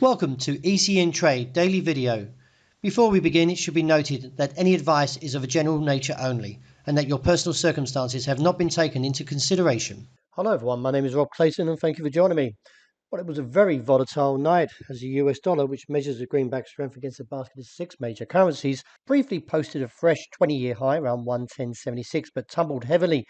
Welcome to ECNTRADE Daily Video. Before we begin, it should be noted that any advice is of a general nature only and that your personal circumstances have not been taken into consideration. Hello everyone, my name is Rob Clayton and thank you for joining me. Well, it was a very volatile night as the US dollar, which measures the greenback strength against a basket of 6 major currencies, briefly posted a fresh 20-year high around 110.76 but tumbled heavily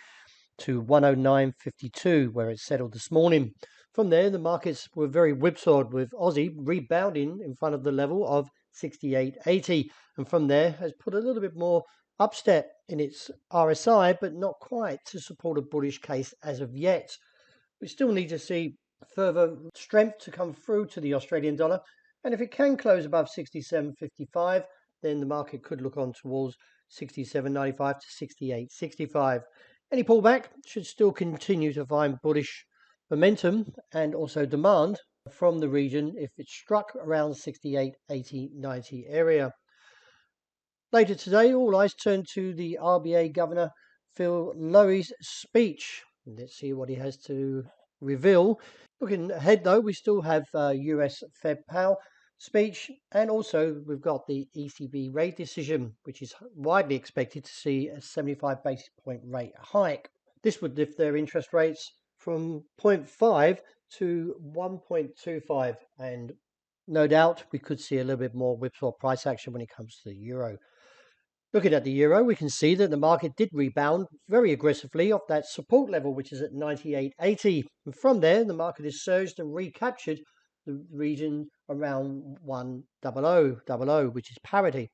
to 109.52 where it settled this morning. From there, the markets were very whipsawed with Aussie rebounding in front of the level of 68.80, and from there has put a little bit more upstep in its RSI, but not quite to support a bullish case as of yet. We still need to see further strength to come through to the Australian dollar, and if it can close above 67.55, then the market could look on towards 67.95 to 68.65. Any pullback should still continue to find bullish momentum and also demand from the region if it struck around 68, 80, 90 area. Later today, all eyes turn to the RBA Governor Phil Lowe's speech. Let's see what he has to reveal. Looking ahead, though, we still have US Fed Powell speech, and also we've got the ECB rate decision, which is widely expected to see a 75 basis point rate hike. This would lift their interest rates from 0.5 to 1.25, and no doubt we could see a little bit more whipsaw price action when it comes to the euro. Looking at the euro, we can see that the market did rebound very aggressively off that support level, which is at 98.80. And from there, the market has surged and recaptured the region around 100, which is parity.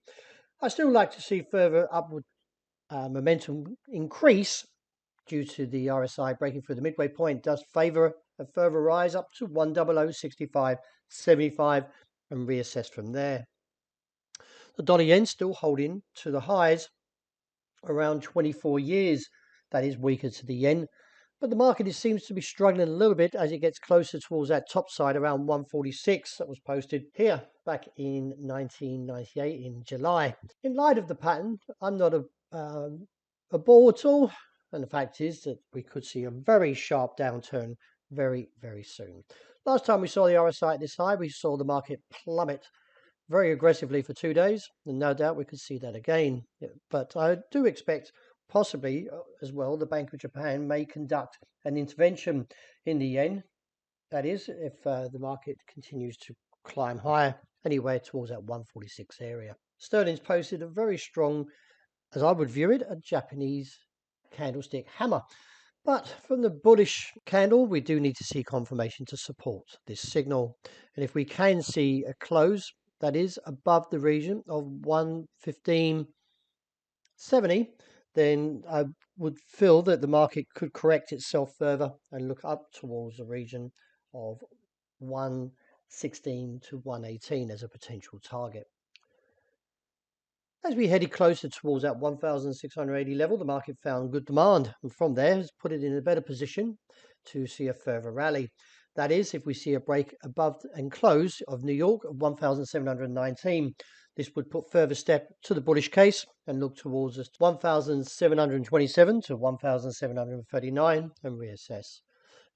I still like to see further upward momentum increase due to the RSI breaking through the midway point. Does favour a further rise up to 100.65.75 and reassess from there. The dollar yen still holding to the highs around 24 years. That is weaker to the yen, but the market seems to be struggling a little bit as it gets closer towards that top side around 146 that was posted here back in 1998 in July. In light of the pattern, I'm not a ball at all, and the fact is that we could see a very sharp downturn very, very soon. Last time we saw the RSI at this high, we saw the market plummet very aggressively for 2 days, and no doubt we could see that again. But I do expect possibly as well the Bank of Japan may conduct an intervention in the yen. That is, if the market continues to climb higher, anywhere towards that 146 area. Sterling's posted a very strong, as I would view it, a Japanese candlestick hammer. But from the bullish candle, we do need to see confirmation to support this signal. And if we can see a close that is above the region of 115.70, then I would feel that the market could correct itself further and look up towards the region of 116 to 118 as a potential target. As we headed closer towards that 1,680 level, the market found good demand, and from there has put it in a better position to see a further rally. That is, if we see a break above and close of New York of 1,719, this would put further step to the bullish case and look towards 1,727 to 1,739 and reassess.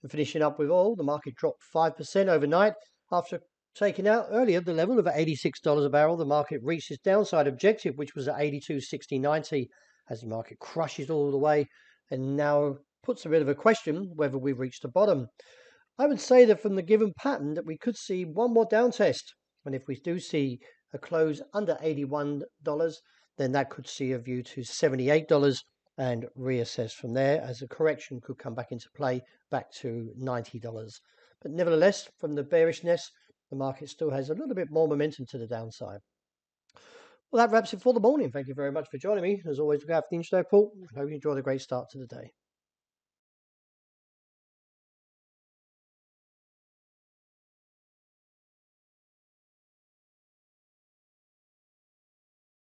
And finishing up with oil, the market dropped 5% overnight after taking out earlier the level of $86 a barrel. The market reached its downside objective, which was at 82.60.90, as the market crushes all the way and now puts a bit of a question whether we've reached the bottom. I would say that from the given pattern that we could see one more down test, and if we do see a close under $81, then that could see a view to $78 and reassess from there, as a correction could come back into play back to $90. But nevertheless, from the bearishness, the market still has a little bit more momentum to the downside. Well, that wraps it for the morning. Thank you very much for joining me. As always, look out for the intraday report. I hope you enjoy the great start to the day.